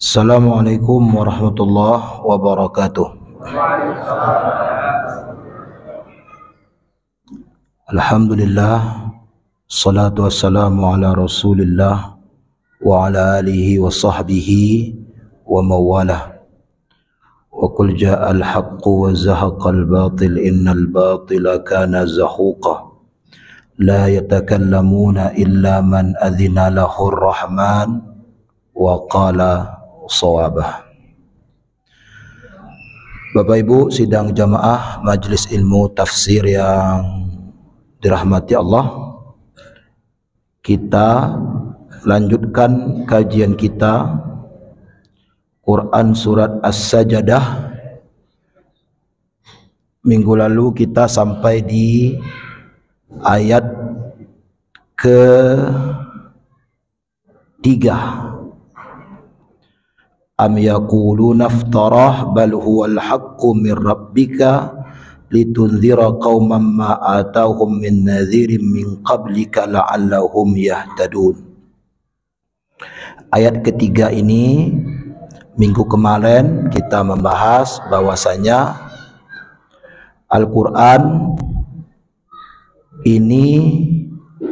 Assalamualaikum warahmatullahi wabarakatuh. Alhamdulillah, salatu wassalamu ala Rasulillah wa ala alihi wa sahbihi wa mawalah. Wa qul ja'al haqqu wa zahaqal batil innal batila kana zahuqa. La yatakallamuna illa man adhina lahur rahman wa qala shawabah. Bapak Ibu sidang jamaah Majelis Ilmu Tafsir yang dirahmati Allah, kita lanjutkan kajian kita Quran Surat As-Sajdah. Minggu lalu kita sampai di ayat ke-3. Am yaquluna iftarah bal huwal haqqu min rabbika litunzira qauman ma atahum min nadhirin min qablika la'allahum yahtadun. Ayat ketiga ini minggu kemarin kita membahas bahwasanya Al-Quran ini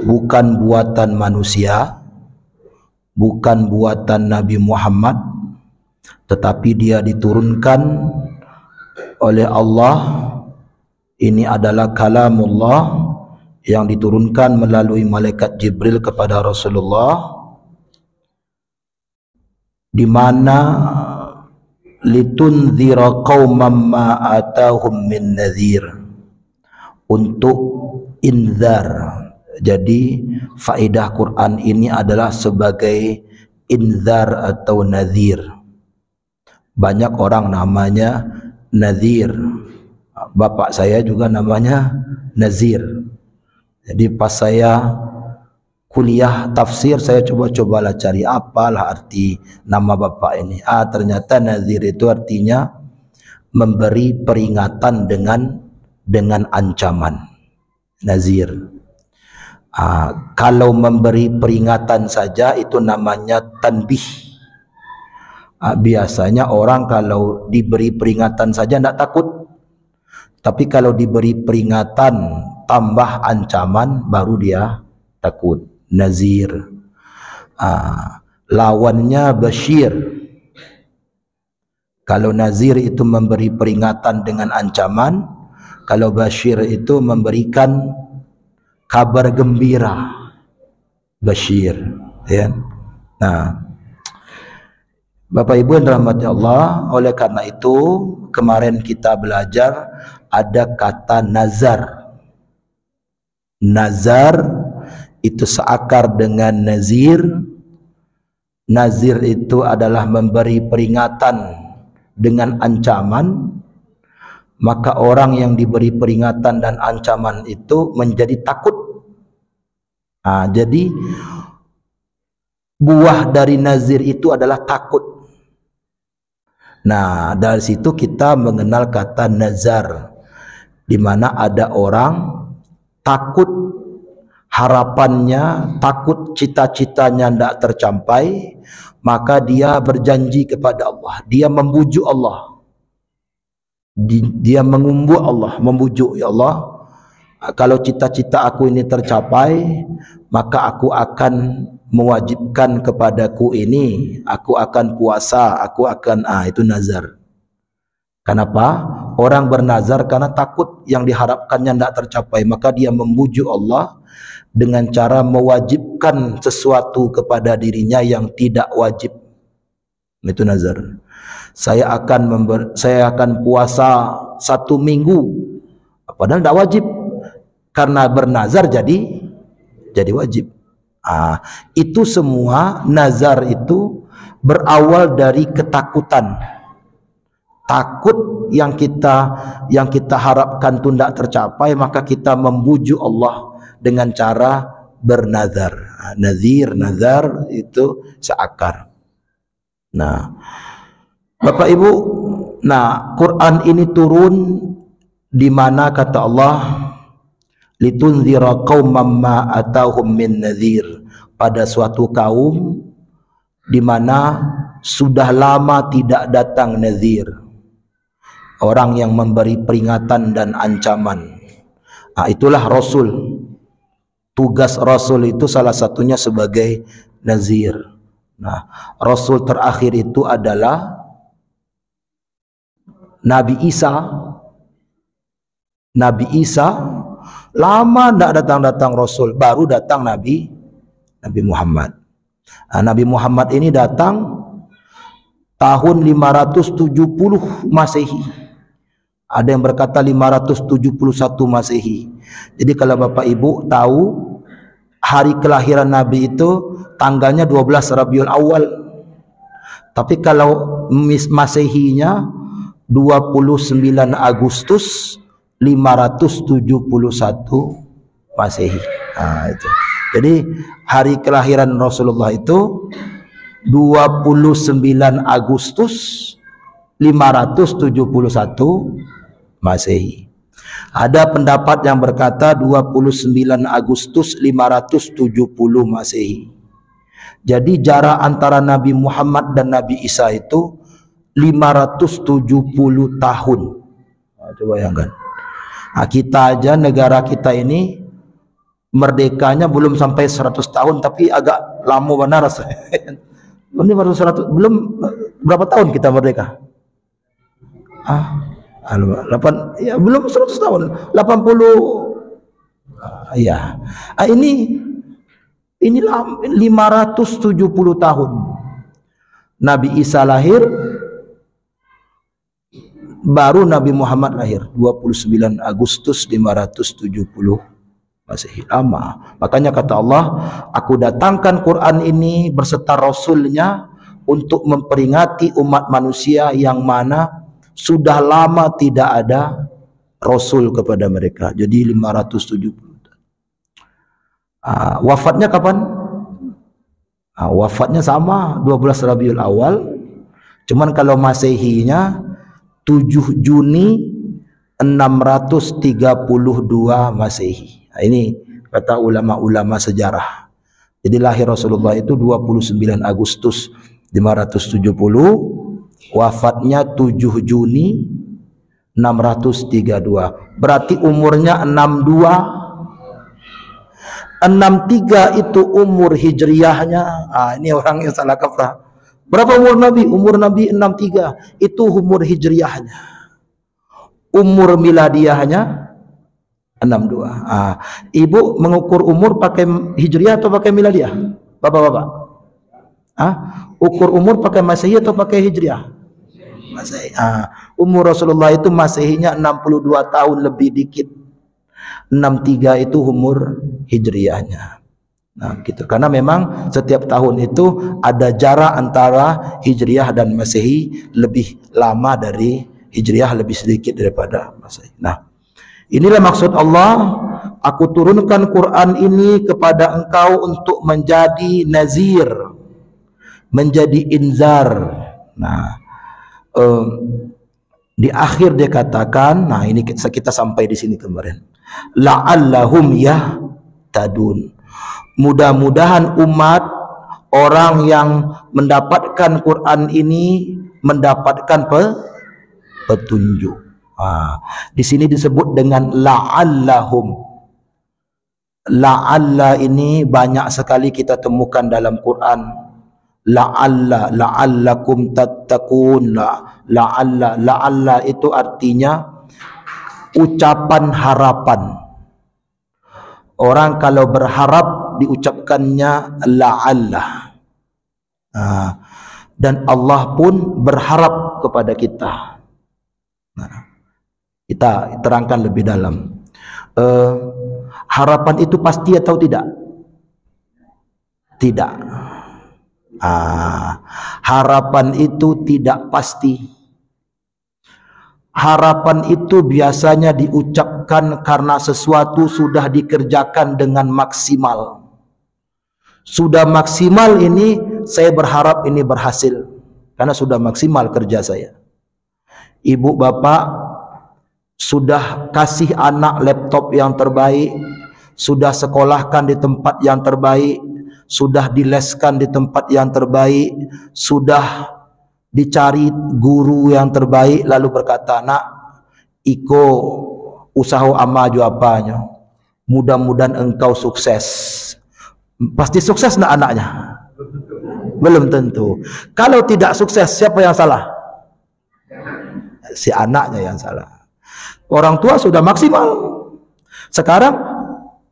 bukan buatan manusia, bukan buatan Nabi Muhammad, tetapi dia diturunkan oleh Allah. Ini adalah kalamullah yang diturunkan melalui malaikat Jibril kepada Rasulullah, di mana litunzira qauman ma atahum min nadhir, untuk inzar. Jadi faedah Quran ini adalah sebagai inzar atau nadhir. Banyak orang namanya nadhir. Bapak saya juga namanya Nazir. Jadi pas saya kuliah tafsir, saya coba-cobalah cari apalah arti nama bapak ini. Ternyata Nazir itu artinya memberi peringatan dengan ancaman. Nazir. Kalau memberi peringatan saja itu namanya tanbih. Biasanya orang kalau diberi peringatan saja tidak takut, tapi kalau diberi peringatan tambah ancaman baru dia takut. Nazir. Lawannya Bashir. Kalau Nazir itu memberi peringatan dengan ancaman, kalau Bashir itu memberikan kabar gembira. Bashir, ya. Nah, Bapak Ibu yang dirahmati Allah, oleh karena itu kemarin kita belajar ada kata nazar. Nazar itu seakar dengan nazir. Nazir itu adalah memberi peringatan dengan ancaman. Maka orang yang diberi peringatan dan ancaman itu menjadi takut. Jadi buah dari nazir itu adalah takut. Nah, dari situ kita mengenal kata nazar, di mana ada orang takut harapannya, takut cita-citanya tidak tercapai, maka dia berjanji kepada Allah, dia membujuk Allah. Dia mengumbu Allah, membujuk, ya Allah, kalau cita-cita aku ini tercapai, maka aku akan mewajibkan kepadaku ini, aku akan puasa, aku akan, itu nazar. Kenapa? Orang bernazar karena takut yang diharapkannya tidak tercapai, maka dia membujuk Allah dengan cara mewajibkan sesuatu kepada dirinya yang tidak wajib. Itu nazar. Saya akan puasa 1 minggu, padahal tidak wajib. Karena bernazar jadi wajib. Itu semua nazar itu berawal dari ketakutan. Takut yang kita harapkan itu tidak tercapai, maka kita membujuk Allah dengan cara bernazar. Nazar itu seakar. Nah, Bapak Ibu, Quran ini turun di mana kata Allah, litunzira qauman ma atahum min nadhir, pada suatu kaum di mana sudah lama tidak datang nazir, orang yang memberi peringatan dan ancaman. Itulah Rasul. Tugas Rasul itu salah satunya sebagai nazir. Nah, Rasul terakhir itu adalah Nabi Isa. Nabi Isa lama tidak datang-datang Rasul, baru datang Nabi Muhammad. Nabi Muhammad ini datang tahun 570 Masehi. Ada yang berkata 571 Masehi. Jadi kalau Bapak Ibu tahu hari kelahiran Nabi itu tanggalnya 12 Rabiul Awal. Tapi kalau Masehinya 29 Agustus 571 Masehi. Itu. Jadi hari kelahiran Rasulullah itu 29 Agustus 571 Masehi. Ada pendapat yang berkata 29 Agustus 570 Masehi. Jadi jarak antara Nabi Muhammad dan Nabi Isa itu 570 tahun. Coba bayangkan. Kita aja, negara kita ini merdekanya belum sampai 100 tahun, tapi agak lama benar rasanya. Ini baru 100, belum berapa tahun kita merdeka? 8, ya belum 100 tahun, 80. Ya. Ini 570 tahun. Nabi Isa lahir, baru Nabi Muhammad lahir 29 Agustus 570 Masehi. Lama. Makanya kata Allah, aku datangkan Quran ini berserta Rasulnya untuk memperingati umat manusia yang mana sudah lama tidak ada Rasul kepada mereka. Jadi 570. Wafatnya kapan? Wafatnya sama 12 Rabiul Awal. Cuman kalau Masehinya 7 Juni 632 Masehi. Ini kata ulama-ulama sejarah. Jadi lahir Rasulullah itu 29 Agustus 570, wafatnya 7 Juni 632. Berarti umurnya 62. 63 itu umur hijriyahnya. Ini orang yang salah kaprah. Berapa umur Nabi? Umur Nabi 63. Itu umur hijriyahnya. Umur miladiahnya 62. Ibu mengukur umur pakai hijriyah atau pakai miladiah? Bapak-bapak. Ukur umur pakai Masehi atau pakai hijriyah? Masehi. Umur Rasulullah itu Masehinya 62 tahun lebih dikit. 63 itu umur hijriyahnya. Gitu. Karena memang setiap tahun itu ada jarak antara hijriyah dan Masehi, lebih lama dari hijriyah, lebih sedikit daripada Masehi. Inilah maksud Allah, aku turunkan Quran ini kepada engkau untuk menjadi nazir, menjadi inzar. Di akhir dia katakan, ini kita sampai di sini kemarin. La'allahum yahtadun. Mudah-mudahan umat, orang yang mendapatkan Quran ini mendapatkan petunjuk. Di sini disebut dengan la'allahum. La'alla ini banyak sekali kita temukan dalam Quran. La'allakum tattaqun. La'alla itu artinya ucapan harapan. Orang kalau berharap diucapkannya la'alla. Dan Allah pun berharap kepada kita. Kita terangkan lebih dalam. Harapan itu pasti atau tidak? Tidak. Harapan itu tidak pasti. Harapan itu biasanya diucapkan karena sesuatu sudah dikerjakan dengan maksimal. Sudah maksimal ini, saya berharap ini berhasil. Karena sudah maksimal kerja saya. Ibu bapak sudah kasih anak laptop yang terbaik, sudah sekolahkan di tempat yang terbaik, sudah dileskan di tempat yang terbaik, sudah dicari guru yang terbaik, lalu berkata, nak, iko usaha ama ju apanya, mudah-mudahan engkau sukses. Pasti sukses nak anaknya? Belum tentu. Kalau tidak sukses, siapa yang salah? Si anaknya yang salah. Orang tua sudah maksimal. Sekarang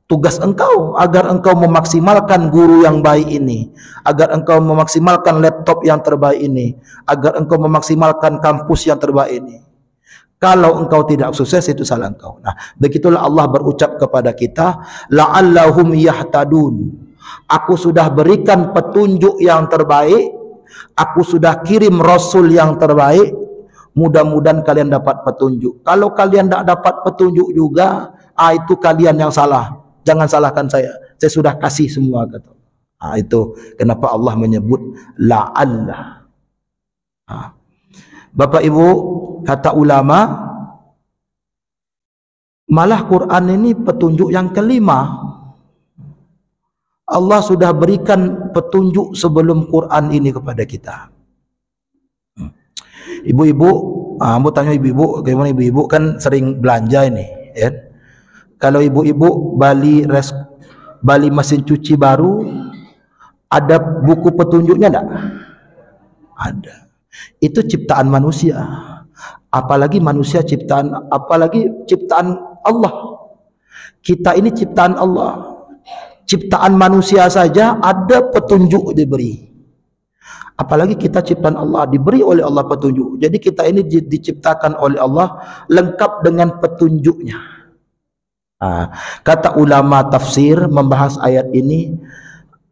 tugas engkau agar engkau memaksimalkan guru yang baik ini, agar engkau memaksimalkan laptop yang terbaik ini, agar engkau memaksimalkan kampus yang terbaik ini. Kalau engkau tidak sukses, itu salah engkau. Nah, begitulah Allah berucap kepada kita, la'allahum yahtadun. Aku sudah berikan petunjuk yang terbaik, aku sudah kirim rasul yang terbaik, mudah-mudahan kalian dapat petunjuk. Kalau kalian tidak dapat petunjuk juga, itu kalian yang salah. Jangan salahkan saya sudah kasih semua, kata. Itu kenapa Allah menyebut la'alla. Bapak Ibu, kata ulama, malah Quran ini petunjuk yang kelima. Allah sudah berikan petunjuk sebelum Quran ini kepada kita. Ibu-ibu, mau tanya ibu-ibu, bagaimana ibu-ibu kan sering belanja ini, ya? Kalau ibu-ibu beli mesin cuci baru, ada buku petunjuknya enggak? Ada. Itu ciptaan manusia. Apalagi manusia apalagi ciptaan Allah. Kita ini ciptaan Allah. Ciptaan manusia saja ada petunjuk diberi. Apalagi kita ciptaan Allah, diberi oleh Allah petunjuk. Jadi kita ini diciptakan oleh Allah lengkap dengan petunjuknya. Kata ulama tafsir membahas ayat ini,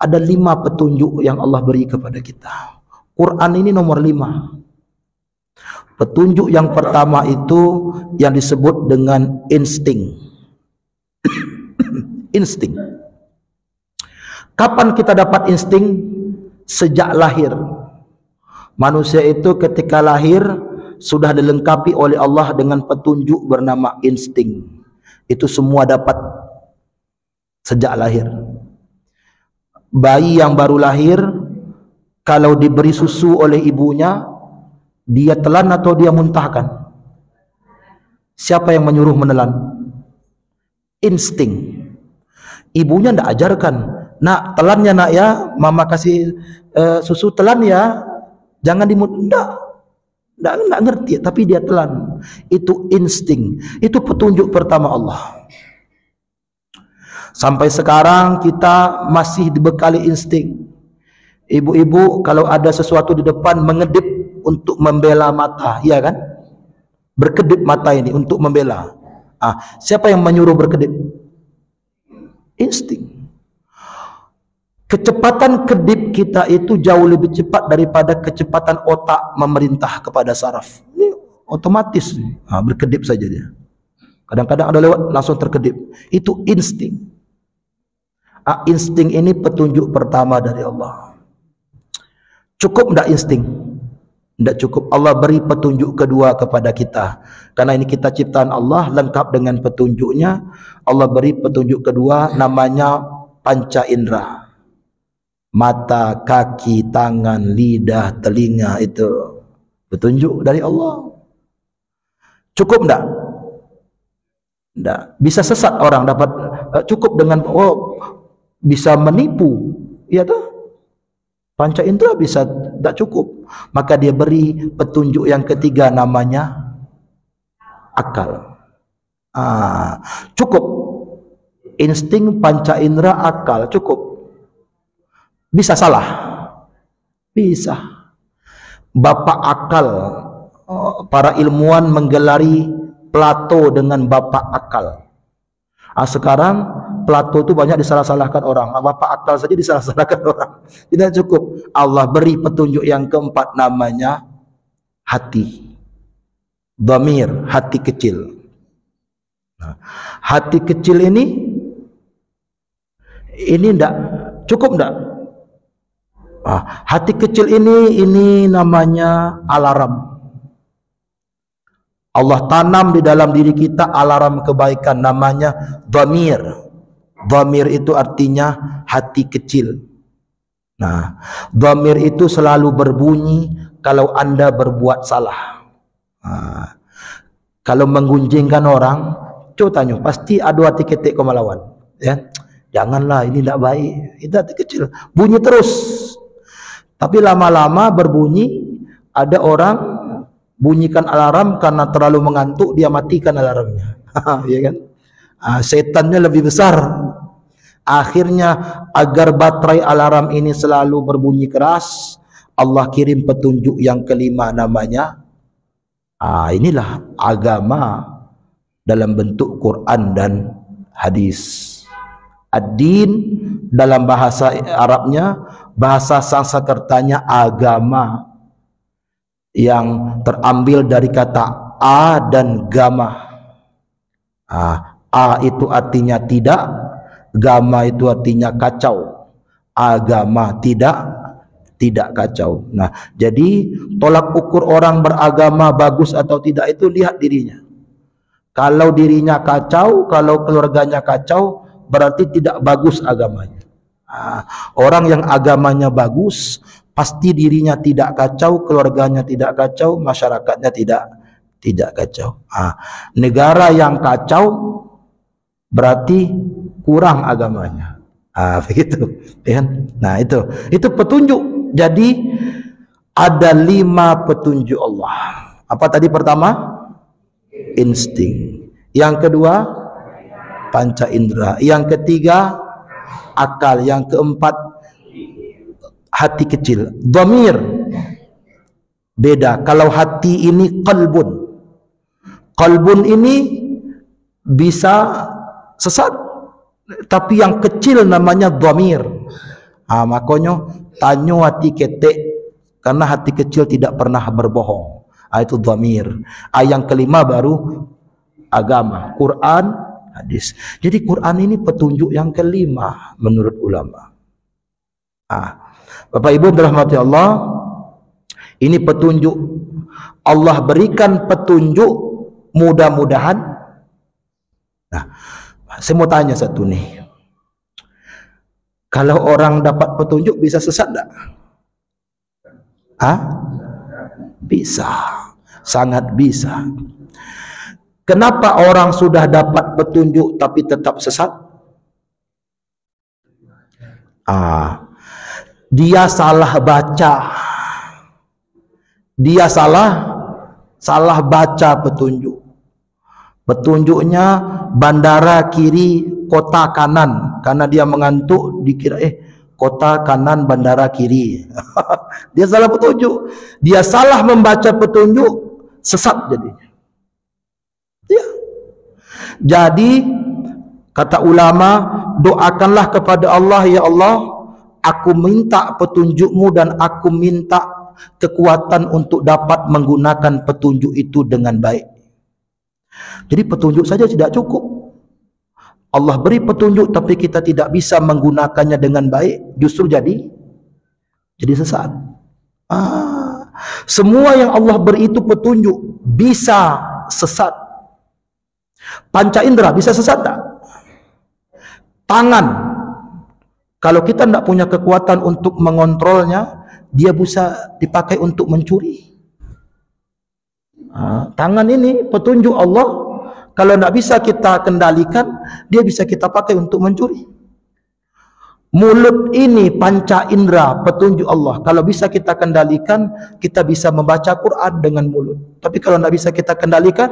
ada 5 petunjuk yang Allah beri kepada kita. Quran ini nomor 5. Petunjuk yang pertama itu yang disebut dengan insting. Insting. Kapan kita dapat insting? Sejak lahir. Manusia itu ketika lahir sudah dilengkapi oleh Allah dengan petunjuk bernama insting. Itu semua dapat sejak lahir. Bayi yang baru lahir, kalau diberi susu oleh ibunya, dia telan atau dia muntahkan? Siapa yang menyuruh menelan? Insting. Ibunya tidak ajarkan, nak, telannya nak ya, mama kasih susu, telan ya, jangan dimuntah. Tidak ngerti, tapi dia telan. Itu insting. Itu petunjuk pertama Allah. Sampai sekarang kita masih dibekali insting. Ibu-ibu kalau ada sesuatu di depan mengedip untuk membela mata, ya kan? Berkedip mata ini untuk membela. Siapa yang menyuruh berkedip? Insting. Kecepatan kedip kita itu jauh lebih cepat daripada kecepatan otak memerintah kepada saraf. Ini otomatis, berkedip saja dia. Kadang-kadang ada lewat langsung terkedip. Itu insting. Insting ini petunjuk pertama dari Allah. Cukup tidak insting? Tidak cukup. Allah beri petunjuk kedua kepada kita. Karena ini kita ciptaan Allah lengkap dengan petunjuknya. Allah beri petunjuk kedua, namanya panca indera. Mata, kaki, tangan, lidah, telinga, itu petunjuk dari Allah. Cukup enggak? Enggak. Bisa sesat orang dapat, cukup dengan bisa menipu, ya toh? Panca indera bisa enggak cukup. Maka dia beri petunjuk yang ketiga, namanya akal. Cukup. Insting, panca indera, akal, cukup. Bisa salah? Bisa. Bapak akal, para ilmuwan menggelari Plato dengan bapak akal. Sekarang Plato itu banyak disalah-salahkan orang. Bapak akal saja disalah-salahkan orang. Tidak cukup. Allah beri petunjuk yang keempat, namanya hati. Dhamir, hati kecil. Hati kecil ini enggak cukup enggak? Hati kecil ini namanya alarm. Allah tanam di dalam diri kita alarm kebaikan, namanya dhamir. Dhamir itu artinya hati kecil. Nah, dhamir itu selalu berbunyi kalau Anda berbuat salah. Nah, kalau menggunjingkan orang, coba tanya, pasti ada hati ketik kau melawan. Ya, janganlah, ini tidak baik. Itu hati kecil, bunyi terus. Tapi lama-lama berbunyi, ada orang bunyikan alarm karena terlalu mengantuk, dia matikan alarmnya. Ya kan? Setannya lebih besar. Akhirnya agar baterai alarm ini selalu berbunyi keras, Allah kirim petunjuk yang kelima, namanya inilah agama dalam bentuk Quran dan hadis. Ad-din dalam bahasa Arabnya, bahasa Sanskertanya agama, yang terambil dari kata a dan gama. A itu artinya tidak, gama itu artinya kacau. Agama tidak kacau. Nah, jadi tolak ukur orang beragama bagus atau tidak itu lihat dirinya. Kalau dirinya kacau, kalau keluarganya kacau, berarti tidak bagus agamanya. Orang yang agamanya bagus, pasti dirinya tidak kacau, keluarganya tidak kacau, masyarakatnya tidak kacau. Negara yang kacau berarti kurang agamanya. Begitu, ya. Nah, itu petunjuk. Jadi ada 5 petunjuk Allah. Apa tadi pertama? Insting. Yang kedua, panca indera. Yang ketiga, akal. Yang keempat, hati kecil. Dhamir beda. Kalau hati ini qalbun. Qalbun ini bisa sesat, tapi yang kecil namanya dhamir. Makanya tanyo hati ketek, karena hati kecil tidak pernah berbohong. Itu dhamir. Yang kelima baru agama, Quran, hadis. Jadi Quran ini petunjuk yang kelima menurut ulama. Bapak Ibu dirahmati Allah, ini petunjuk. Allah berikan petunjuk, mudah-mudahan. Nah, saya mau tanya satu nih. Kalau orang dapat petunjuk bisa sesat enggak? Bisa. Sangat bisa. Kenapa orang sudah dapat petunjuk tapi tetap sesat? Dia salah baca. Dia salah baca petunjuk. Petunjuknya bandara kiri, kota kanan. Karena dia mengantuk, dikira kota kanan, bandara kiri. Dia salah petunjuk. Dia salah membaca petunjuk, sesat jadinya. Ya. Jadi kata ulama, doakanlah kepada Allah, ya Allah, aku minta petunjukmu dan aku minta kekuatan untuk dapat menggunakan petunjuk itu dengan baik. Jadi petunjuk saja tidak cukup. Allah beri petunjuk tapi kita tidak bisa menggunakannya dengan baik, justru jadi sesat. Semua yang Allah beri itu petunjuk, bisa sesat. Panca indera bisa sesat tak? Tangan, kalau kita tidak punya kekuatan untuk mengontrolnya, dia bisa dipakai untuk mencuri. Tangan ini petunjuk Allah. Kalau tidak bisa kita kendalikan, dia bisa kita pakai untuk mencuri. Mulut ini panca indera, petunjuk Allah. Kalau bisa kita kendalikan, kita bisa membaca Quran dengan mulut. Tapi kalau tidak bisa kita kendalikan,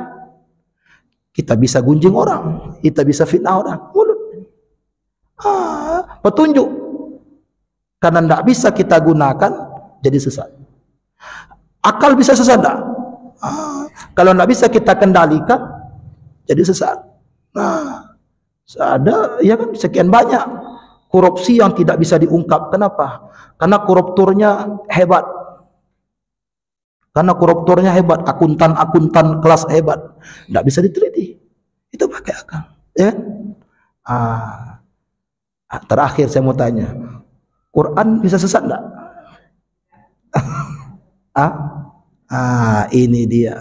kita bisa gunjing orang, kita bisa fitnah orang. Mulut. Petunjuk. Karena tidak bisa kita gunakan, jadi sesat. Akal bisa sesat tak? Kalau tidak bisa kita kendalikan, jadi sesat. Ada ya kan sekian banyak korupsi yang tidak bisa diungkap. Kenapa? Karena koruptornya hebat. Akuntan kelas hebat, tidak bisa diteliti. Itu pakai akal. Ya? Terakhir saya mau tanya, Quran bisa sesat tidak? Ini dia.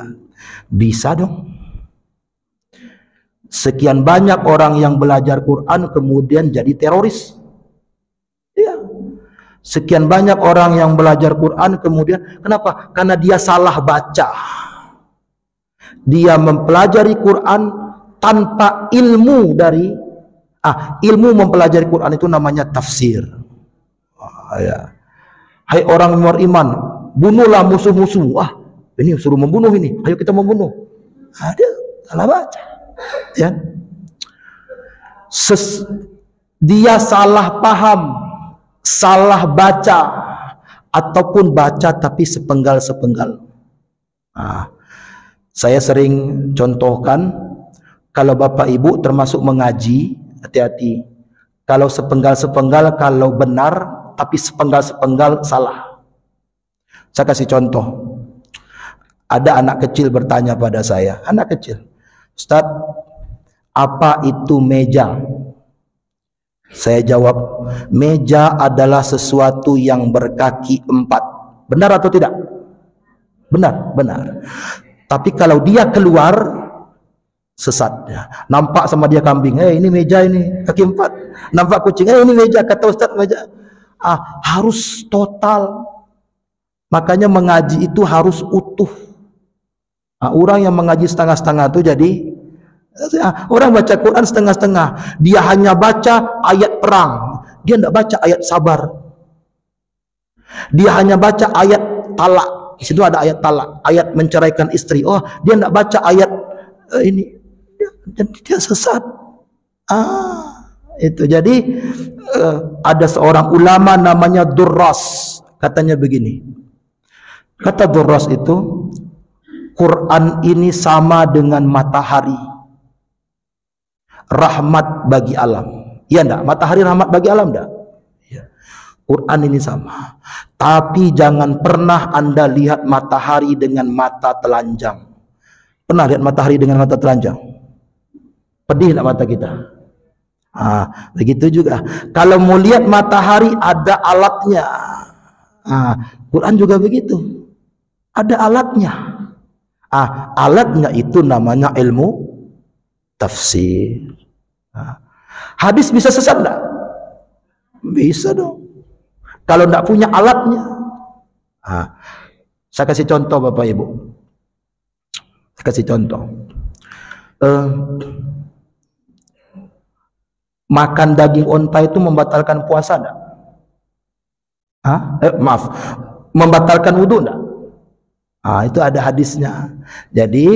Bisa dong. Sekian banyak orang yang belajar Quran kemudian jadi teroris. Ya. Sekian banyak orang yang belajar Quran kemudian kenapa? Karena dia salah baca. Dia mempelajari Quran tanpa ilmu dari ilmu mempelajari Quran itu namanya tafsir. Ya. Hai orang beriman, bunuhlah musuh-musuh. Ini suruh membunuh ini. Ayo kita membunuh. Dia salah baca. Ya. Dia salah paham, salah baca, ataupun baca tapi sepenggal-sepenggal. Saya sering contohkan, kalau bapak ibu termasuk mengaji, hati-hati. Kalau sepenggal-sepenggal, kalau benar, tapi sepenggal-sepenggal salah. Saya kasih contoh. Ada anak kecil bertanya pada saya, anak kecil, Ustaz, apa itu meja? Saya jawab, meja adalah sesuatu yang berkaki 4. Benar atau tidak? Benar, benar. Tapi kalau dia keluar, sesat. Nampak sama dia kambing, ini meja ini, kaki 4. Nampak kucing, ini meja, kata Ustaz meja. Harus total. Makanya mengaji itu harus utuh. Orang yang mengaji setengah-setengah itu jadi orang baca Quran setengah-setengah. Dia hanya baca ayat perang, dia tidak baca ayat sabar. Dia hanya baca ayat talak. Di situ ada ayat talak, ayat menceraikan istri. Dia tidak baca ayat ini. Jadi dia sesat. Itu. Jadi ada seorang ulama namanya Durras, katanya begini. Kata Durras itu, Quran ini sama dengan matahari, rahmat bagi alam. Iya enggak? Matahari rahmat bagi alam enggak? Ya. Quran ini sama. Tapi jangan pernah Anda lihat matahari dengan mata telanjang. Pernah lihat matahari dengan mata telanjang? Pedih enggak mata kita? Begitu juga. Kalau mau lihat matahari ada alatnya. Quran juga begitu. Ada alatnya. Alatnya itu namanya ilmu tafsir. Hadis bisa sesat enggak? Bisa dong. Kalau enggak punya alatnya. Saya kasih contoh Bapak Ibu. Saya kasih contoh. Makan daging onta itu membatalkan puasa enggak? Maaf. Membatalkan wudu enggak? Itu ada hadisnya. Jadi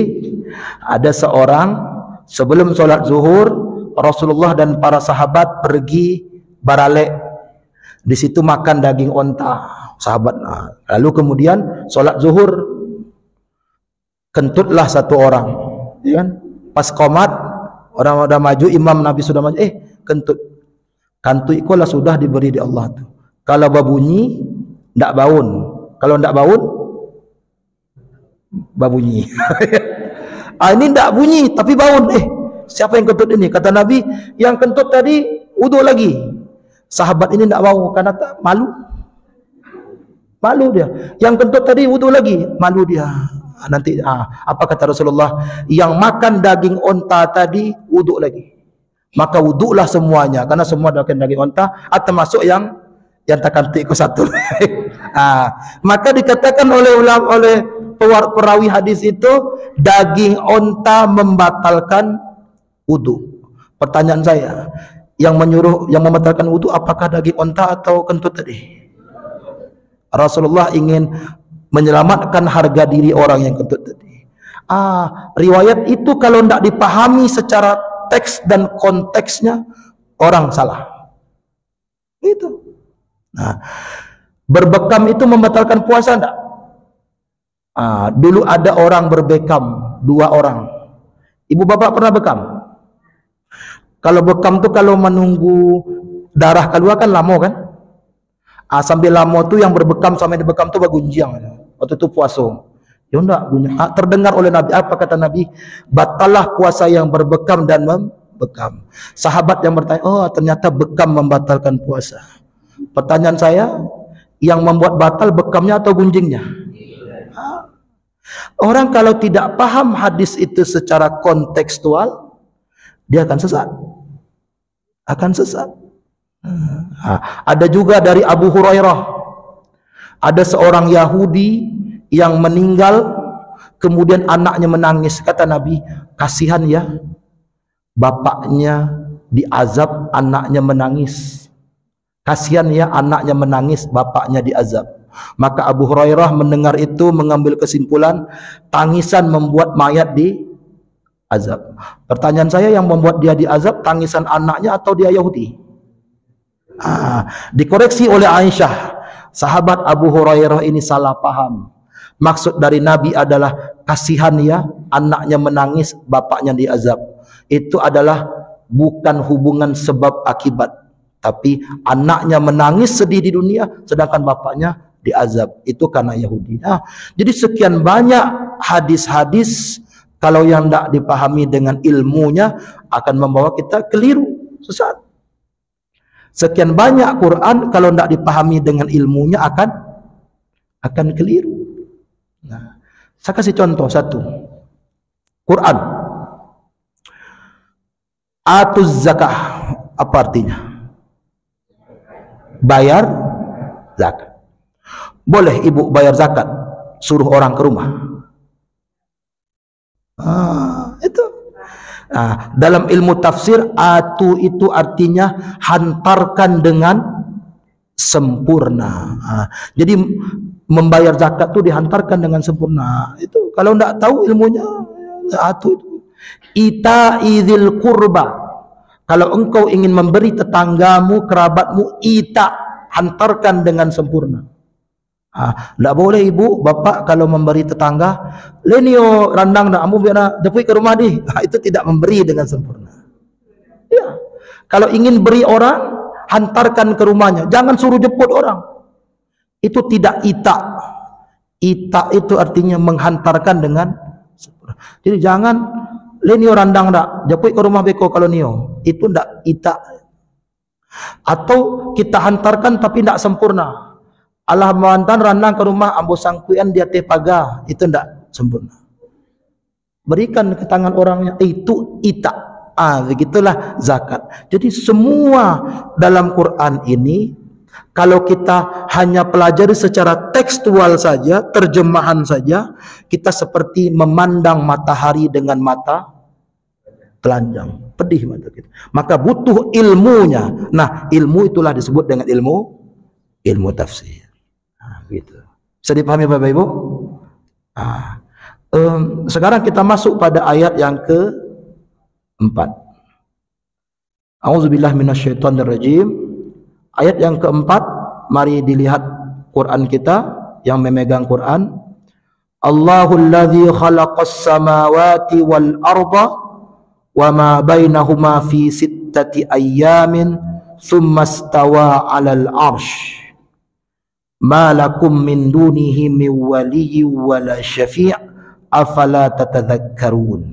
ada seorang sebelum sholat zuhur, Rasulullah dan para sahabat pergi baralek. Di situ makan daging onta, sahabat. Lalu kemudian sholat zuhur, kentutlah satu orang. Ya kan? Pas qomat, orang sudah maju, imam Nabi sudah maju. Kentut. Kantut ikulah sudah diberi di Allah tuh. Kalau berbunyi, tidak baun. Kalau tidak baun, babunyi. Ini tidak bunyi tapi baun. Siapa yang kentut ini? Kata Nabi, yang kentut tadi wudu lagi. Sahabat ini tidak mau karena malu. Malu dia. Yang kentut tadi wudu lagi, malu dia. Nanti apa kata Rasulullah? Yang makan daging onta tadi wudu lagi. Maka wudulah semuanya karena semua makan daging onta, termasuk yang terkantik ke satu. Maka dikatakan oleh perawi hadis itu, daging onta membatalkan wudu. Pertanyaan saya, yang membatalkan wudu apakah daging onta atau kentut tadi? Rasulullah ingin menyelamatkan harga diri orang yang kentut tadi. Riwayat itu kalau tidak dipahami secara teks dan konteksnya, orang salah. Itu. Berbekam itu membatalkan puasa enggak? Dulu ada orang berbekam, 2 orang. Ibu bapak pernah bekam? Kalau bekam tuh kalau menunggu darah keluar kan lama kan? Sambil lama tuh yang berbekam sampai dibekam tuh bagunjiang. Waktu itu puasa. Ya enggak, terdengar oleh Nabi, apa kata Nabi? Batalah puasa yang berbekam dan membekam. Sahabat yang bertanya, ternyata bekam membatalkan puasa. Pertanyaan saya, yang membuat batal bekamnya atau gunjingnya? Orang kalau tidak paham hadis itu secara kontekstual, dia akan sesat. Ada juga dari Abu Hurairah, ada seorang Yahudi yang meninggal, kemudian anaknya menangis. Kata Nabi, kasihan ya, bapaknya diazab, anaknya menangis. Kasihan ya, anaknya menangis, bapaknya diazab. Maka Abu Hurairah mendengar itu mengambil kesimpulan, tangisan membuat mayat diazab. Pertanyaan saya, yang membuat dia diazab tangisan anaknya atau dia Yahudi? Dikoreksi oleh Aisyah, sahabat Abu Hurairah ini salah paham. Maksud dari Nabi adalah kasihan ya, anaknya menangis, bapaknya diazab. Itu adalah bukan hubungan sebab akibat, tapi anaknya menangis sedih di dunia sedangkan bapaknya diazab. Itu karena Yahudi. Jadi sekian banyak hadis-hadis, kalau yang tidak dipahami dengan ilmunya akan membawa kita keliru, sesat. Sekian banyak Quran, kalau tidak dipahami dengan ilmunya akan keliru. Nah, saya kasih contoh satu. Quran, atuz zakah, apa artinya? Bayar zakat. Boleh ibu bayar zakat, suruh orang ke rumah? Itu. Dalam ilmu tafsir, atu itu artinya hantarkan dengan sempurna. Jadi membayar zakat itu dihantarkan dengan sempurna. Itu kalau tidak tahu ilmunya, atu itu. Ita idzil qurba, kalau engkau ingin memberi tetanggamu, kerabatmu, ita, hantarkan dengan sempurna. Tidak boleh ibu, bapak kalau memberi tetangga, lenio randang nak amu biar jepui ke rumah di. Itu tidak memberi dengan sempurna. Ya. Kalau ingin beri orang, hantarkan ke rumahnya, jangan suruh jemput orang. Itu tidak ita. Ita itu artinya menghantarkan dengan sempurna. Jadi jangan lenio randang nak jepui ke rumah beko kalau nio. Itu tidak ita. Atau kita hantarkan tapi tidak sempurna. Allah mantan randang ke rumah ambo sangkuian dia teh paga, itu tidak sempurna. Berikan ke tangan orangnya, itu ita. Begitulah zakat. Jadi semua dalam Quran ini, kalau kita hanya pelajari secara tekstual saja, terjemahan saja, kita seperti memandang matahari dengan mata telanjang, pedih mata kita. Maka butuh ilmunya. Nah, ilmu itulah disebut dengan ilmu tafsir. Gitu. Bisa dipahami Bapak Ibu? Sekarang kita masuk pada ayat yang keempat. A'udzubillah minasyaitonirrajim. Ayat yang keempat, mari dilihat Quran kita yang memegang Quran. Allahul ladzi khalaqas samawati wal arda wa ma bainahuma fi sittati ayyamin tsumma istawa 'alal 'arsy. Ma lakum min dunihi min waliyyi wala syafi' afala tatadzakkarun.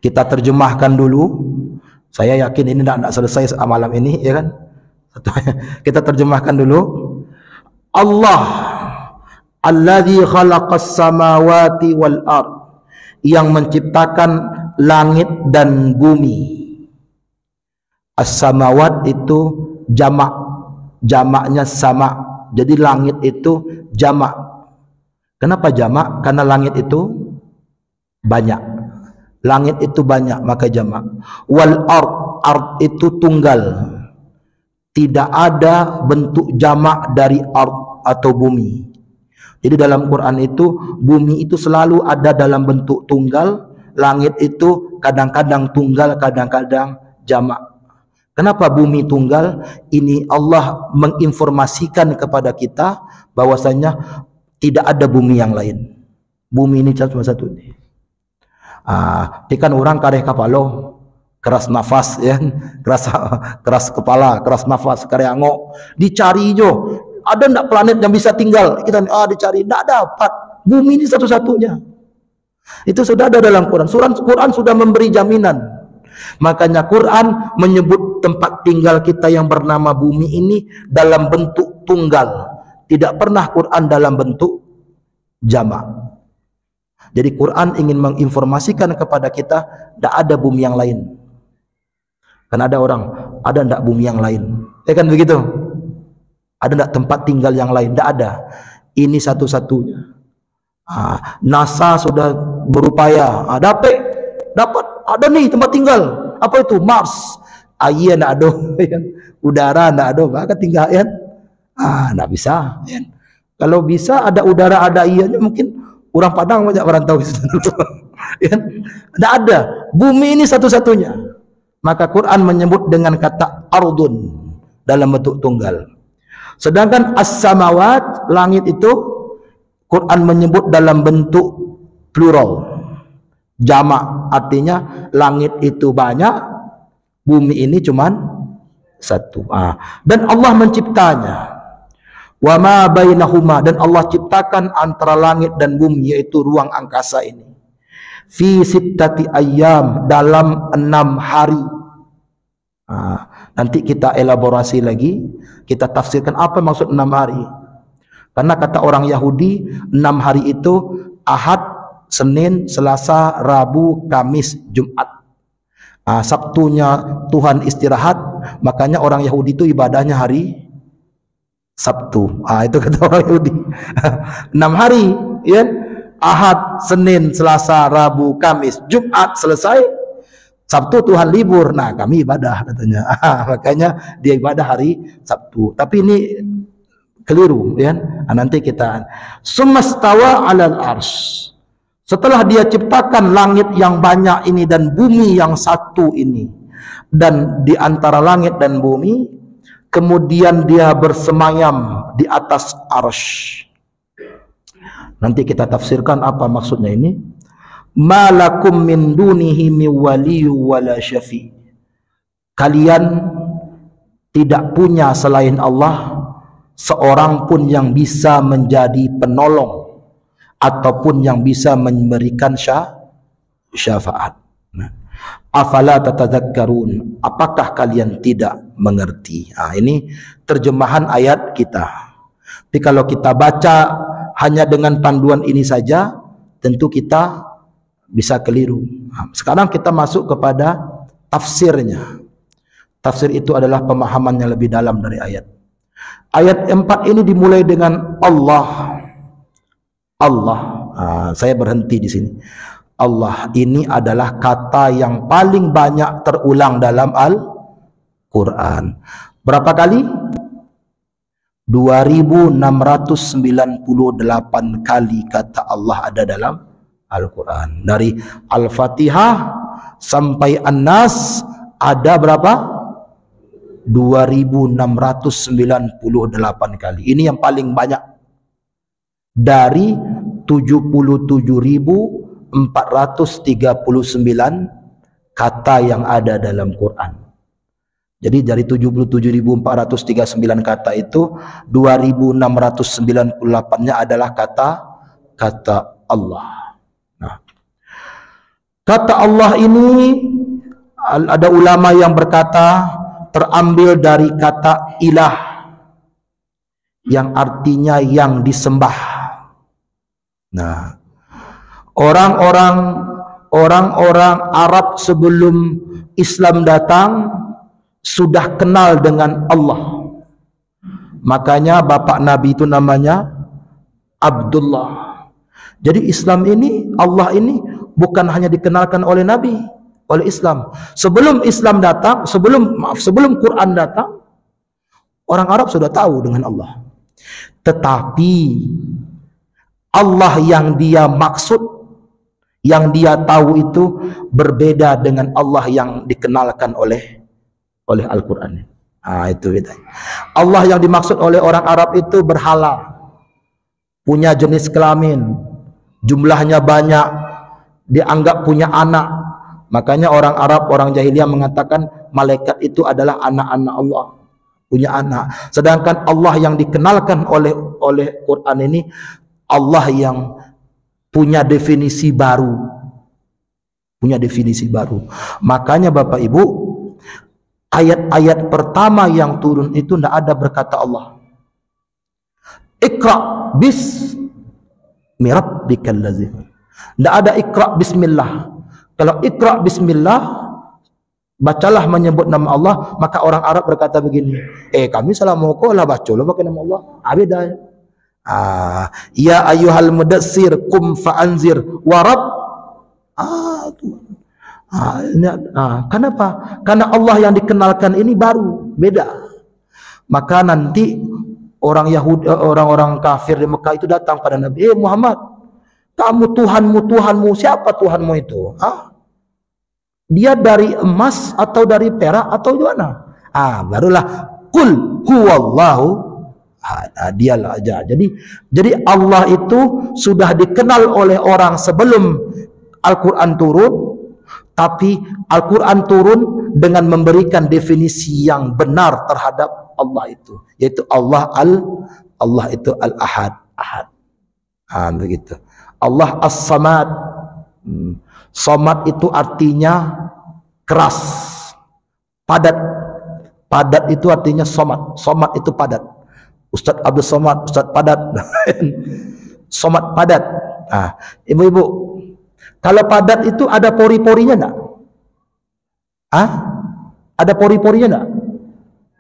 Kita terjemahkan dulu. Saya yakin ini tidak selesai malam ini, ya kan? Kita terjemahkan dulu. Allah alladzi khalaqas samawati wal ard, yang menciptakan langit dan bumi. As-samawat itu jamaknya sama. Jadi langit itu jamak. Kenapa jamak? Karena langit itu banyak. Langit itu banyak, maka jamak. Wal ard itu tunggal. Tidak ada bentuk jamak dari ard atau bumi. Jadi dalam Quran itu, bumi itu selalu ada dalam bentuk tunggal. Langit itu kadang-kadang tunggal, kadang-kadang jamak. Kenapa bumi tunggal? Ini Allah menginformasikan kepada kita bahwasanya tidak ada bumi yang lain. Bumi ini cuma satu. Ikan orang kareh kapalo, keras nafas, ya, keras kepala, keras nafas, kareh angok. Dicari jo, ada ndak planet yang bisa tinggal? Kita dicari, ndak dapat. Bumi ini satu-satunya. Itu sudah ada dalam Quran. Quran sudah memberi jaminan. Makanya Quran menyebut tempat tinggal kita yang bernama bumi ini dalam bentuk tunggal. Tidak pernah Quran dalam bentuk jamak. Jadi Quran ingin menginformasikan kepada kita tidak ada bumi yang lain. Karena ada orang, Ada enggak bumi yang lain? Ya kan begitu? Ada enggak tempat tinggal yang lain? Enggak ada. Ini satu-satunya. NASA sudah berupaya. Dapat. Ada nih tempat tinggal. Apa itu? Mars. Air enggak ada. Udara enggak ada. Maka tinggal ya. Enggak bisa. Ya. Kalau bisa ada udara, ada airnya, mungkin orang Padang banyak merantau. Ya. Enggak ada. Bumi ini satu-satunya. Maka Quran menyebut dengan kata ardun dalam bentuk tunggal. Sedangkan as-samawat, langit itu Quran menyebut dalam bentuk plural, jamak, artinya langit itu banyak, bumi ini cuman satu. Dan Allah menciptanya. Wa ma bainahuma, dan Allah ciptakan antara langit dan bumi, yaitu ruang angkasa ini. Fi sittati ayyam, dalam 6 hari. Nanti kita elaborasi lagi, kita tafsirkan apa maksud 6 hari. Karena kata orang Yahudi, 6 hari itu Ahad, Senin, Selasa, Rabu, Kamis, Jumat. Sabtunya Tuhan istirahat, makanya orang Yahudi itu ibadahnya hari Sabtu. Itu kata orang Yahudi. 6 hari, ya. Ahad, Senin, Selasa, Rabu, Kamis, Jumat selesai. Sabtu Tuhan libur. Nah, kami ibadah katanya. Makanya dia ibadah hari Sabtu. Tapi ini keliru, ya. Nanti kita sumastawa 'alal arsy. Setelah dia ciptakan langit yang banyak ini dan bumi yang satu ini, dan di antara langit dan bumi, kemudian dia bersemayam di atas arsy. Nanti kita tafsirkan apa maksudnya ini. Malakum min dunihi min waliyyu wala syafi. Kalian tidak punya selain Allah seorang pun yang bisa menjadi penolong ataupun yang bisa memberikan syafaat. Afala tatadzakkarun, apakah kalian tidak mengerti? Ini terjemahan ayat kita. Tapi kalau kita baca hanya dengan panduan ini saja, tentu kita bisa keliru. Sekarang kita masuk kepada tafsirnya. Tafsir itu adalah pemahaman yang lebih dalam dari ayat. Ayat 4 ini dimulai dengan Allah. Allah. Saya berhenti di sini. Allah ini adalah kata yang paling banyak terulang dalam Al-Quran. Berapa kali? 2698 kali kata Allah ada dalam Al-Quran. Dari Al-Fatihah sampai An-Nas ada berapa? 2698 kali. Ini yang paling banyak dari 77.439 kata yang ada dalam Quran. Jadi dari 77.439 kata itu 2.698-nya adalah kata Allah. Kata Allah ini, ada ulama yang berkata terambil dari kata ilah, yang artinya yang disembah. Nah, orang-orang Arab sebelum Islam datang sudah kenal dengan Allah. Makanya bapak Nabi itu namanya Abdullah. Jadi Islam ini, Allah ini bukan hanya dikenalkan oleh Nabi, oleh Islam. Sebelum Islam datang, sebelum Quran datang, orang Arab sudah tahu dengan Allah. Tetapi Allah yang dia maksud, yang dia tahu itu berbeda dengan Allah yang dikenalkan oleh Al-Quran. Itu bedanya. Allah yang dimaksud oleh orang Arab itu berhala, punya jenis kelamin, jumlahnya banyak, dianggap punya anak. Makanya orang Arab, orang jahiliyah mengatakan malaikat itu adalah anak-anak Allah, punya anak. Sedangkan Allah yang dikenalkan oleh Quran ini, Allah yang punya definisi baru. Punya definisi baru. Makanya Bapak Ibu, ayat-ayat pertama yang turun itu tidak ada berkata Allah. Iqra bismi rabbikal ladzi. Tidak ada Iqra bismillah. Kalau Iqra bismillah, bacalah menyebut nama Allah. Maka orang Arab berkata begini, kami salah moko lah baca lah pakai nama Allah. Beda. Ya ayyuhal mudassir kum fa'anzir warab. Kenapa? Karena Allah yang dikenalkan ini baru, beda. Maka nanti orang Yahudi, orang-orang kafir di Mekah itu datang pada Nabi, Muhammad, kamu Tuhanmu, siapa Tuhanmu itu? Dia dari emas atau dari perak atau gimana? Barulah kul huwallahu ahad. Dialah aja. Jadi Allah itu sudah dikenal oleh orang sebelum Al-Quran turun, tapi Al-Quran turun dengan memberikan definisi yang benar terhadap Allah itu, yaitu Allah itu Al-Ahad. Begitu. Allah As-Samad. Samad itu artinya keras, padat. Padat itu artinya somad. Somad itu padat. Ustaz Abdul Somad, Ustaz padat. Somad padat. Ibu-ibu, kalau padat itu ada pori-porinya enggak? Ada pori-porinya enggak?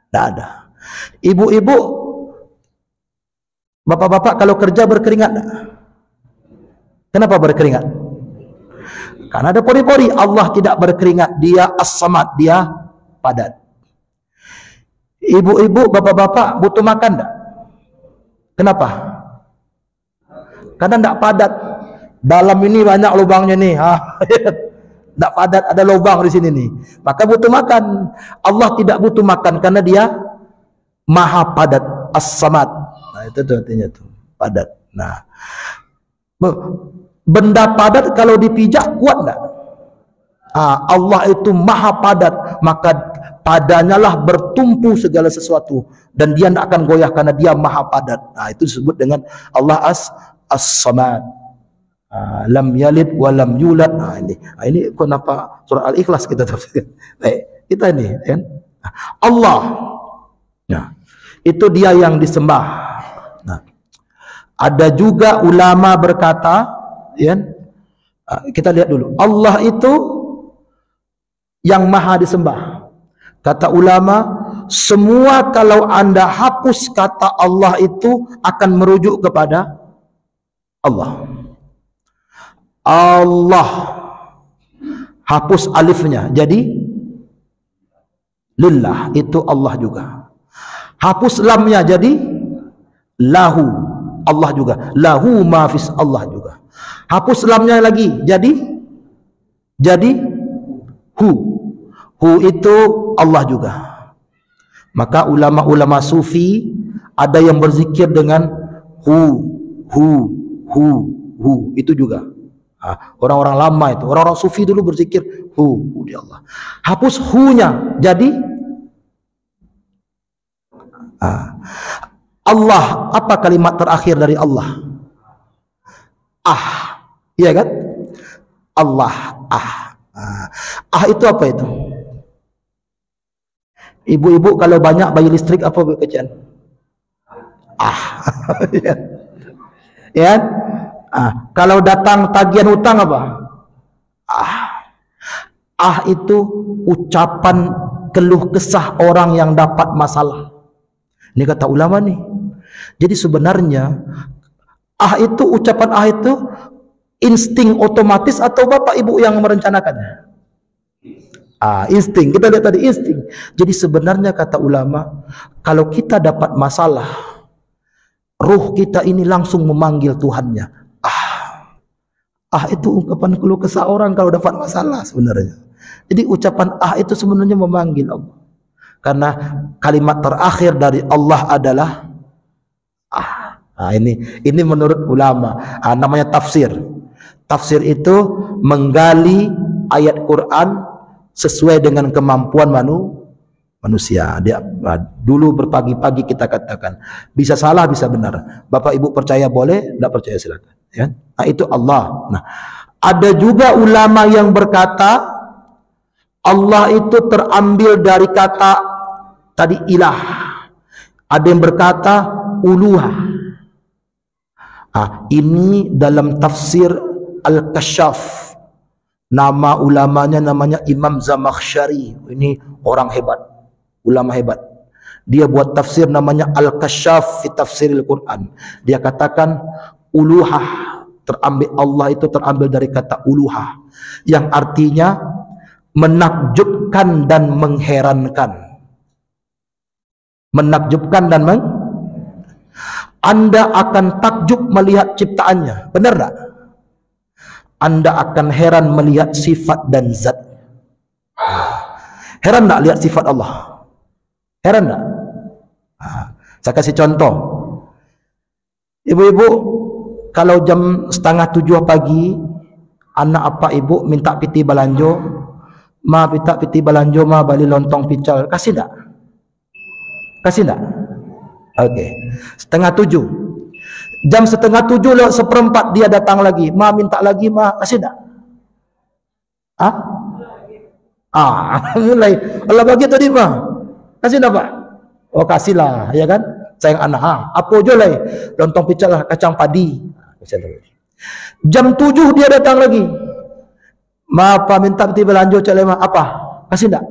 Enggak ada. Ibu-ibu, bapak-bapak kalau kerja berkeringat enggak? Kenapa berkeringat? Karena ada pori-pori. Allah tidak berkeringat. Dia As-Samad, dia padat. Ibu-ibu, bapak-bapak butuh makan enggak? Kenapa? Karena enggak padat. Dalam ini banyak lubangnya nih. Enggak padat, ada lubang di sini nih. Maka butuh makan. Allah tidak butuh makan karena dia maha padat. As-Samad. Itu tuh artinya tuh, padat. Benda padat kalau dipijak kuat enggak? Allah itu maha padat, maka padanya lah bertumpu segala sesuatu dan dia tidak akan goyah karena dia maha padat. Itu disebut dengan Allah As-Samad. Lam yalid wa lam yulad. Ini kenapa surah Al-Ikhlas kita tafsir. Baik, kita ini kan Allah. Itu dia yang disembah. Ada juga ulama berkata, kita lihat dulu, Allah itu yang maha disembah. Kata ulama, semua kalau anda hapus kata Allah itu akan merujuk kepada Allah. Allah, hapus alifnya jadi lillah, itu Allah juga. Hapus lamnya jadi lahu, Allah juga. Lahu mafis, Allah juga. Hapus lamnya lagi jadi hu itu Allah juga. Maka ulama-ulama sufi ada yang berzikir dengan hu itu juga. Orang-orang lama itu, orang-orang sufi dulu berzikir hu di Allah. Hapus hu-nya jadi Allah. Apa kalimat terakhir dari Allah? Iya kan? Allah. Itu apa itu? Ibu-ibu kalau banyak bayi listrik apa pekerjaan? Ya. Kalau datang tagihan hutang apa? Itu ucapan keluh kesah orang yang dapat masalah. Ini kata ulama nih. Jadi sebenarnya itu ucapan itu insting otomatis atau bapak ibu yang merencanakannya? Insting. Kita lihat tadi insting. Jadi sebenarnya kata ulama, kalau kita dapat masalah, ruh kita ini langsung memanggil Tuhannya. Itu ungkapan keluh kesah orang kalau dapat masalah sebenarnya. Jadi ucapan itu sebenarnya memanggil Allah. Karena kalimat terakhir dari Allah adalah ini menurut ulama, namanya tafsir. Tafsir itu menggali ayat Quran sesuai dengan kemampuan manusia. Dulu berpagi-pagi kita katakan, bisa salah bisa benar. Bapak ibu percaya boleh, tidak percaya silakan. Ya? Itu Allah. Ada juga ulama yang berkata Allah itu terambil dari kata tadi ilah. Ada yang berkata uluhah. Ini dalam tafsir Al-Kashaf Nama ulamanya namanya Imam Zamakhsyari. Ini orang hebat, ulama hebat. Dia buat tafsir namanya Al-Kasyaf fi Tafsiril Quran. Dia katakan uluhah terambil, Allah itu terambil dari kata uluhah yang artinya menakjubkan dan mengherankan. Menakjubkan dan Anda akan takjub melihat ciptaannya, benar tak? Anda akan heran melihat sifat dan zat. Heran tak lihat sifat Allah? Heran tak? Saya kasih contoh. Ibu-ibu, kalau jam 6:30 pagi, anak apa ibu minta piti balanjo, ma minta piti balanjo, ma bali lontong pical, kasih tak? Kasih tak? Okey. 6:30. Jam 6:30 dia datang lagi, ma minta lagi, ma kasih tak? Mulai Allah bagi tadi ma, kasih tak pak? Oh kasihlah, ya kan? Sayang anak. Apa je lah, lontong pical lah, kacang padi. Jam 7 dia datang lagi, ma apa minta piti belanja cak lema, apa? Kasih tak?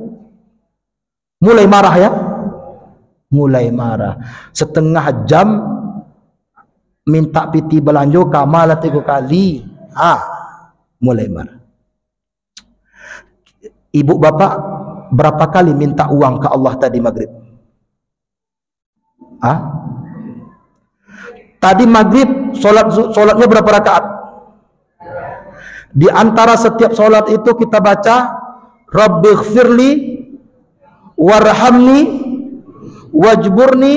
Mulai marah ya? Mulai marah. Setengah jam minta piti belanja kamal 3 kali. Mulai marah. Ibu bapak berapa kali minta uang ke Allah tadi maghrib? Tadi maghrib solatnya berapa rakaat? Di antara setiap solat itu kita baca Rabbighfirli warhamni wajburni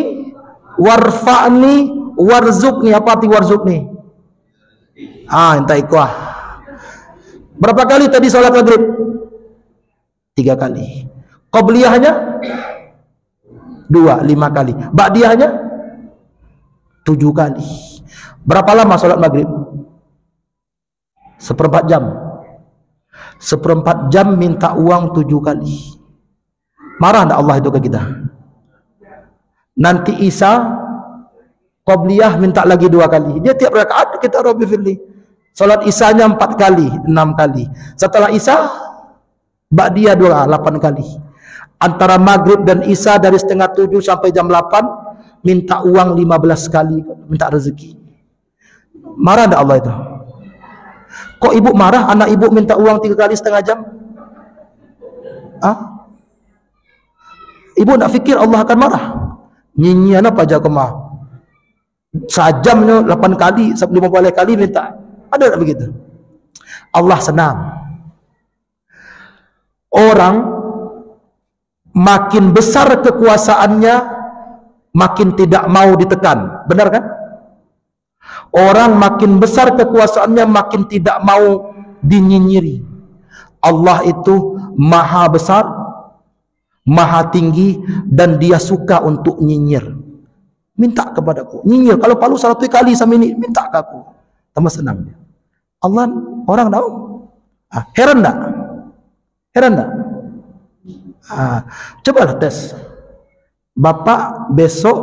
warfa'ni warzuqni. Apa arti warzuqni? Entah ikhwah. Berapa kali tadi solat maghrib? 3 kali. Qabliyahnya 2, 5 kali. Ba'diyahnya 7 kali. Berapa lama solat maghrib? 1/4 jam. 1/4 jam minta uang 7 kali. Marah tak Allah itu ke kita? Nanti Isya Qabliyah minta lagi 2 kali. Dia tiap rakaat kita Rabbi firli. Solat Isyanya 4 kali, 6 kali. Setelah Isya Ba'diyah 8 kali. Antara maghrib dan Isya dari 6:30 sampai jam 8 minta uang 15 kali, minta rezeki. Marah tak Allah itu? Kok ibu marah anak ibu minta uang 3 kali setengah jam? Ibu nak fikir Allah akan marah? Nyinyir apa aja kemah? Sajamnya 8 kali, 50 kali minta. Ada tak begitu? Allah senang. Orang makin besar kekuasaannya, makin tidak mau ditekan. Benar kan? Orang makin besar kekuasaannya, makin tidak mau dinyinyiri. Allah itu maha besar, maha tinggi, dan dia suka untuk nyinyir. Minta kepadaku, nyinyir. Kalau palu 1 kali sama ini, minta ke aku. Tambah senang dia. Allah, orang tahu. Heran tak? Heran tak? Cobalah tes. Bapak besok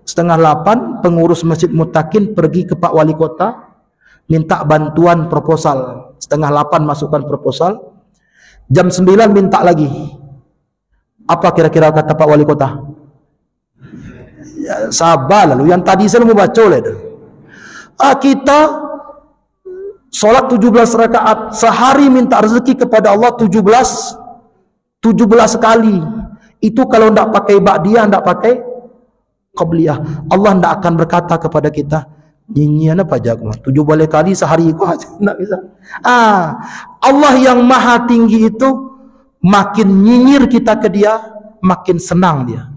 7:30 pengurus Masjid Mutakin pergi ke Pak Wali Kota minta bantuan proposal. 7:30 masukkan proposal, jam 9 minta lagi. Apa kira-kira kata Pak Wali Kota? Ya, sabar lalu, yang tadi saya mau baca oleh kita sholat 17 rakaat sehari, minta rezeki kepada Allah 17 kali. Itu kalau tidak pakai ba'diyah, tidak pakai qabliyah, Allah tidak akan berkata kepada kita, nyinyir apa aja 17 kali sehari kok aja tidak bisa. Allah yang maha tinggi itu, makin nyinyir kita ke dia, makin senang dia.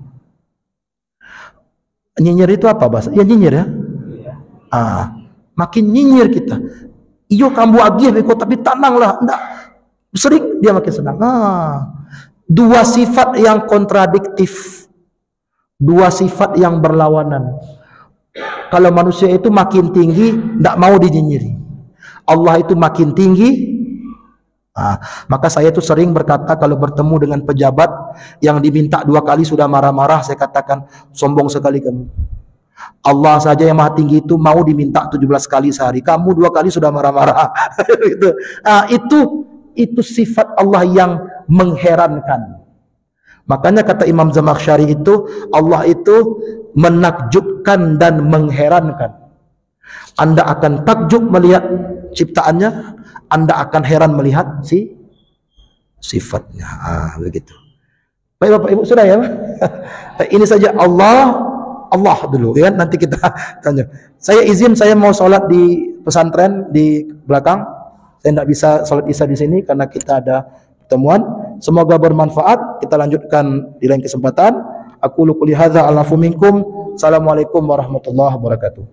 Nyinyir itu apa bahasa? Ya nyinyir ya. Makin nyinyir kita. Iyo kamu agih beko tapi tenanglah, enggak. Sering dia makin senang. Dua sifat yang kontradiktif, dua sifat yang berlawanan. Kalau manusia itu makin tinggi, tidak mau dinyinyiri. Allah itu makin tinggi. Maka saya itu sering berkata kalau bertemu dengan pejabat yang diminta 2 kali sudah marah-marah, saya katakan, sombong sekali kamu. Allah saja yang maha tinggi itu mau diminta 17 kali sehari, kamu 2 kali sudah marah-marah. Itu itu sifat Allah yang mengherankan. Makanya kata Imam Zamakhsyari itu, Allah itu menakjubkan dan mengherankan. Anda akan takjub melihat ciptaannya, Anda akan heran melihat sifatnya. Begitu. Baik Bapak Ibu, sudah ya? Ini saja Allah dulu ya, nanti kita tanya. Saya izin, saya mau sholat di pesantren di belakang. Saya tidak bisa sholat isya di sini karena kita ada pertemuan. Semoga bermanfaat. Kita lanjutkan di lain kesempatan. Aku qouli hadza, alafu minkum. Assalamualaikum warahmatullahi wabarakatuh.